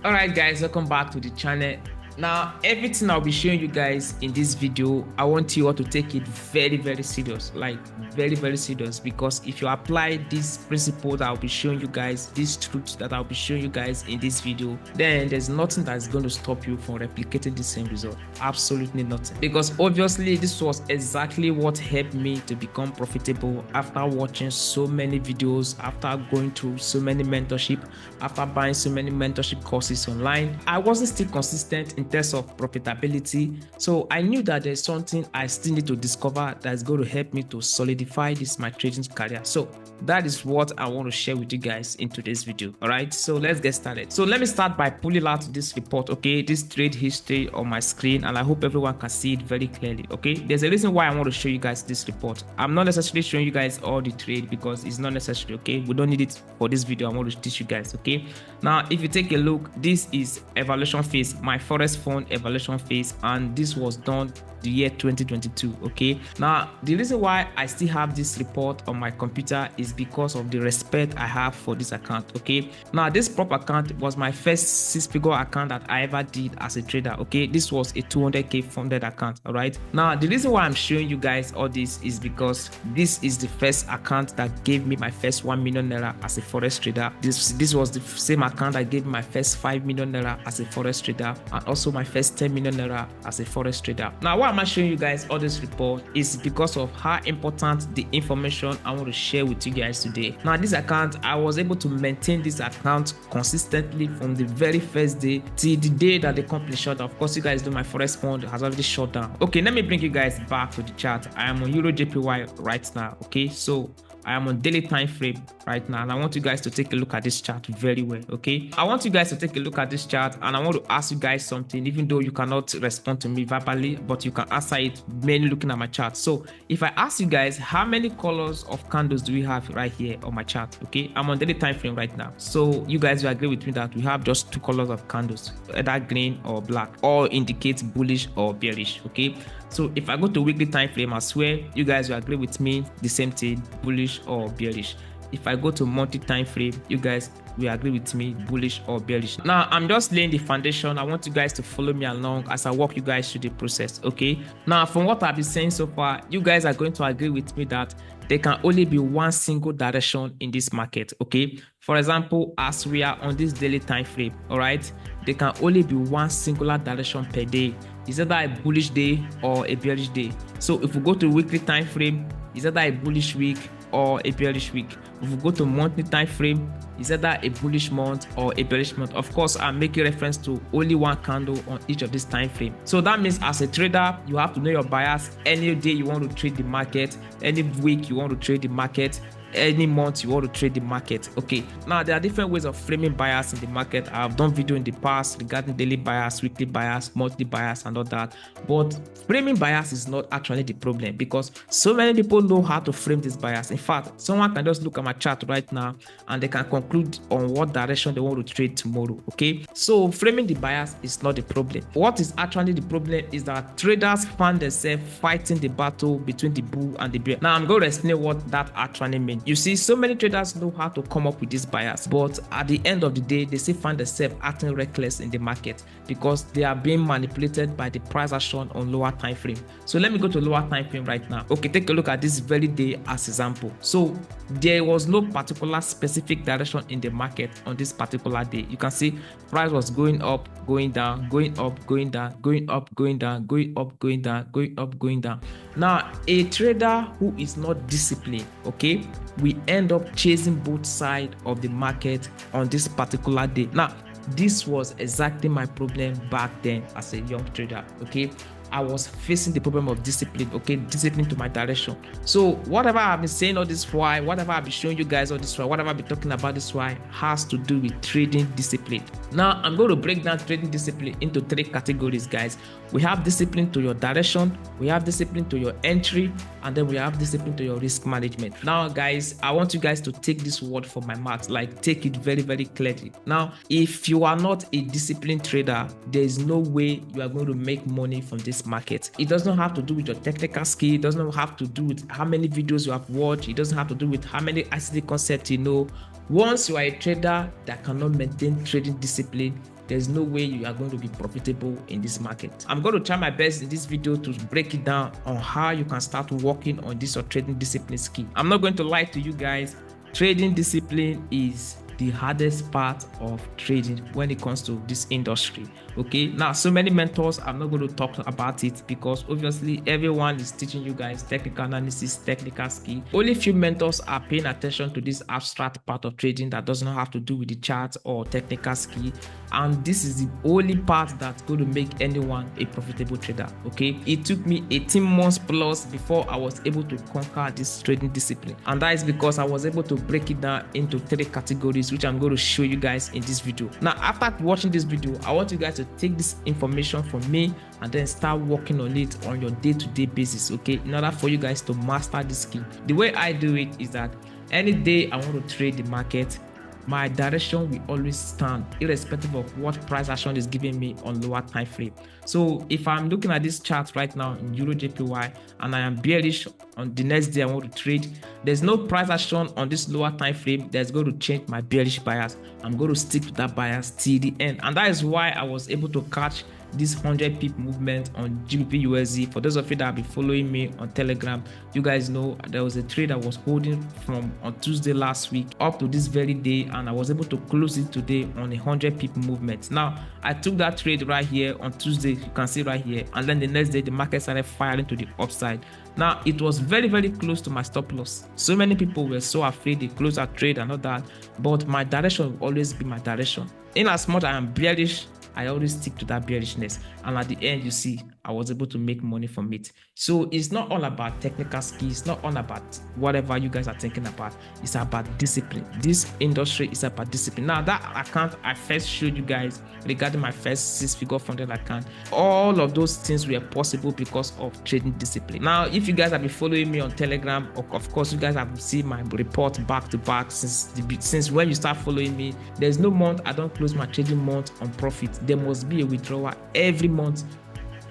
All right, guys, welcome back to the channel. Now, everything I'll be showing you guys in this video, I want you all to take it very serious, like very serious, because if you apply this principle that I'll be showing you guys, this truth that I'll be showing you guys in this video, then there's nothing that's going to stop you from replicating the same result. Absolutely nothing, because obviously this was exactly what helped me to become profitable after watching so many videos, after going through so many mentorship, after buying so many mentorship courses online. I wasn't still consistent in terms of profitability, so I knew that there's something I still need to discover that's going to help me to solidify this my trading career. So that is what I want to share with you guys in today's video. All right, so let's get started. So let me start by pulling out this report, okay, this trade history on my screen, and I hope everyone can see it very clearly. Okay, there's a reason why I want to show you guys this report. I'm not necessarily showing you guys all the trade because it's not necessary. Okay, we don't need it for this video. I want to teach you guys. Okay, now if you take a look, this is evaluation phase, my forex fund evaluation phase, and this was done the year 2022. Okay, now the reason why I still have this report on my computer is because of the respect I have for this account. Okay, now this prop account was my first six-figure account that I ever did as a trader. Okay, this was a 200k funded account. All right, now the reason why I'm showing you guys all this is because this is the first account that gave me my first 1 million naira as a forex trader. This was the same account that gave me my first 5 million naira as a forex trader, and also my first 10 million naira as a forex trader. Now why am I showing you guys all this report is because of how important the information I want to share with you guys today. Now this account, I was able to maintain this account consistently from the very first day till the day that the company shut down. Of course, you guys know my forex fund has already shut down. Okay, let me bring you guys back to the chart. I am on Euro JPY right now. Okay, so I am on daily time frame right now, and I want you guys to take a look at this chart very well. Okay, I want you guys to take a look at this chart, and I want to ask you guys something, even though you cannot respond to me verbally, but you can answer it mainly looking at my chart. So if I ask you guys, how many colors of candles do we have right here on my chart? Okay, I'm on daily time frame right now, so you guys will agree with me that we have just two colors of candles, either green or black. All indicate bullish or bearish. Okay, so if I go to weekly time frame, I swear you guys will agree with me, the same thing, bullish or bearish. If I go to monthly time frame, you guys will agree with me, bullish or bearish. Now I'm just laying the foundation. I want you guys to follow me along as I walk you guys through the process. Okay, now from what I've been saying so far, you guys are going to agree with me that there can only be one single direction in this market. Okay, for example, as we are on this daily time frame, all right, there can only be one singular direction per day. Is either a bullish day or a bearish day. So if we go to weekly time frame, is either a bullish week or a bearish week. If we go to monthly time frame, is either a bullish month or a bearish month. Of course, I'm making reference to only one candle on each of these time frame. So that means as a trader, you have to know your bias. Any day you want to trade the market, any week you want to trade the market, any month you want to trade the market. Okay, now there are different ways of framing bias in the market. I've done video in the past regarding daily bias, weekly bias, monthly bias, and all that, but framing bias is not actually the problem, because so many people know how to frame this bias. In fact, someone can just look at my chart right now and they can conclude on what direction they want to trade tomorrow. Okay, so framing the bias is not the problem. What is actually the problem is that traders find themselves fighting the battle between the bull and the bear. Now I'm going to explain what that actually means. You see, so many traders know how to come up with this bias, but at the end of the day, they still find themselves acting reckless in the market because they are being manipulated by the price action on lower time frame. So let me go to lower time frame right now. Okay, take a look at this very day as example. So there was no particular specific direction in the market on this particular day. You can see price was going up, going down, going up, going down, going up, going down, going up, going down, going up, going down. Now a trader who is not disciplined, okay, we end up chasing both sides of the market on this particular day. Now this was exactly my problem back then as a young trader. Okay, I was facing the problem of discipline. Okay, discipline to my direction. So whatever I've been saying all this while, whatever I've been showing you guys all this while, whatever I've been talking about this while, has to do with trading discipline. Now I'm going to break down trading discipline into three categories, guys. We have discipline to your direction, we have discipline to your entry, and then we have discipline to your risk management. Now guys, I want you guys to take this word from my mouth, like take it very clearly. Now if you are not a disciplined trader, there is no way you are going to make money from this market. It does not have to do with your technical skill, it does not have to do with how many videos you have watched, it doesn't have to do with how many ICT concepts you know. Once you are a trader that cannot maintain trading discipline, there's no way you are going to be profitable in this market. I'm going to try my best in this video to break it down on how you can start working on this or trading discipline skill. I'm not going to lie to you guys. Trading discipline is the hardest part of trading when it comes to this industry. Okay, now so many mentors, I'm not going to talk about it because obviously everyone is teaching you guys technical analysis, technical skill. Only few mentors are paying attention to this abstract part of trading that does not have to do with the charts or technical skill, and this is the only part that's going to make anyone a profitable trader. Okay, it took me 18 months plus before I was able to conquer this trading discipline, and that is because I was able to break it down into 3 categories, which I'm going to show you guys in this video. Now, after watching this video, I want you guys to take this information from me and then start working on it on your day-to-day basis, okay, in order for you guys to master this skill. The way I do it is that any day I want to trade the market, my direction will always stand irrespective of what price action is giving me on lower time frame. So if I'm looking at this chart right now in Euro JPY and I am bearish on the next day I want to trade, there's no price action on this lower time frame that's going to change my bearish bias. I'm going to stick to that bias till the end, and that is why I was able to catch this 100 pip movement on GBP USD. For those of you that have been following me on Telegram, you guys know there was a trade I was holding from on Tuesday last week up to this very day, and I was able to close it today on a 100 pip movement. Now I took that trade right here on Tuesday, you can see right here, and then the next day the market started firing to the upside. Now it was very close to my stop loss. So many people were so afraid they closed that trade and all that, but my direction will always be my direction. In as much I am bearish, I always stick to that bearishness, and at the end you see I was able to make money from it. So it's not all about technical skills, it's not all about whatever you guys are thinking about, it's about discipline. This industry is about discipline. Now that account I first showed you guys regarding my first 6-figure funded account, all of those things were possible because of trading discipline. Now if you guys have been following me on Telegram, of course you guys have seen my report back to back since when you start following me. There's no month I don't close my trading month on profit. There must be a withdrawal every month.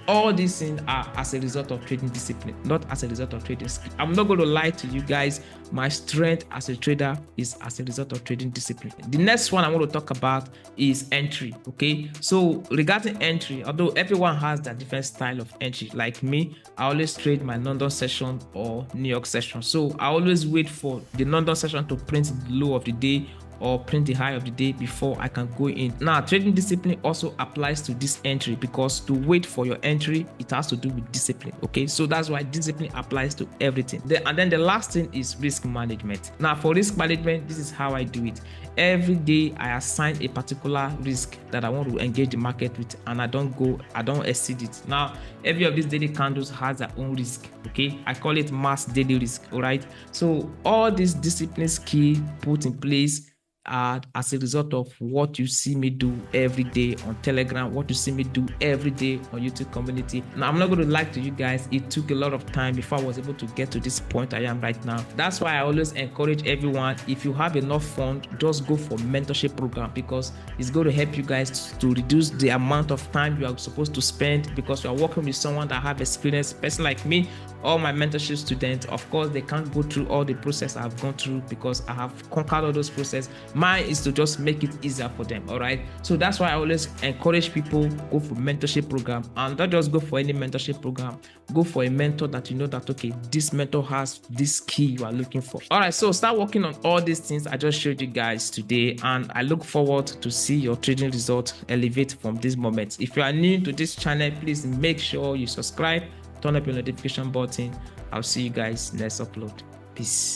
All these things are as a result of trading discipline, not as a result of trading skill. I'm not going to lie to you guys. My strength as a trader is as a result of trading discipline. The next one I want to talk about is entry. Okay, so regarding entry, although everyone has that different style of entry, like me, I always trade my London session or New York session. So I always wait for the London session to print the low of the day or print the high of the day before I can go in. Now trading discipline also applies to this entry, because to wait for your entry, it has to do with discipline. Okay, so that's why discipline applies to everything. And then the last thing is risk management. Now for risk management, this is how I do it. Every day I assign a particular risk that I want to engage the market with, and I don't exceed it. Now every of these daily candles has their own risk. Okay, I call it mass daily risk. All right, so all these discipline skill put in place as a result of what you see me do every day on Telegram, what you see me do every day on YouTube community. Now I'm not going to lie to you guys, it took a lot of time before I was able to get to this point I am right now. That's why I always encourage everyone, if you have enough fund, just go for mentorship program, because it's going to help you guys to reduce the amount of time you are supposed to spend, because you are working with someone that have experience. Person like me, all my mentorship students, of course they can't go through all the process I've gone through because I have conquered all those processes. Mine is to just make it easier for them. All right, so that's why I always encourage people, go for mentorship program, and don't just go for any mentorship program. Go for a mentor that you know that, okay, this mentor has this key you are looking for. All right, so start working on all these things I just showed you guys today, and I look forward to see your trading results elevate from this moment. If you are new to this channel, please make sure you subscribe, turn up your notification button. I'll see you guys next upload. Peace.